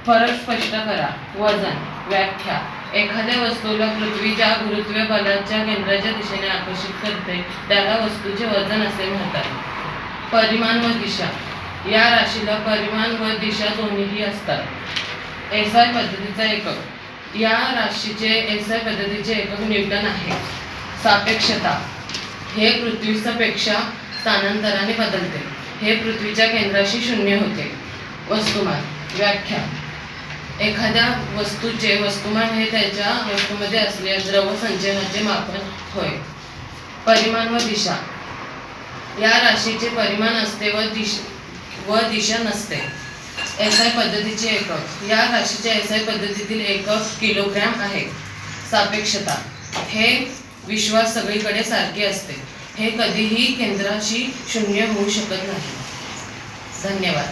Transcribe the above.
फरक स्पष्ट करा. वजन. व्याख्या. एखाद्या वस्तूला पृथ्वी ज्या गुरुत्व बलाच्या केंद्राच्या दिशेने आकर्षित करते त्याला वस्तूचे वजन असे म्हणतात. परिमाण व दिशा. या राशीला परिमाण व दिशा दोन्हीही असतात. एसआय पद्धतीचा एकक. या राशीचे एसआय पद्धतीचे एकक न्यूटन आहे. सापेक्षता. हे पृथ्वीपेक्षा स्थानांतराने बदलते. हे पृथ्वीच्या केंद्राशी शून्य होते. वस्तुमान. व्याख्या. एखाद्या वस्तूचे वस्तुमान हे त्याच्या वस्तूमध्ये असलेल्या द्रव संचयनाचे मापन होय. परिमाण व दिशा. या राशीचे परिमाण असते व दिशा नसते. एसआय पद्धतीचे एकक. या राशीच्या एसआय पद्धतीतील एकक किलोग्रॅम आहे. सापेक्षता. हे विश्वात सगळीकडे सारखे असते. हे कधीही केंद्राशी शून्य होऊ शकत नाही. धन्यवाद.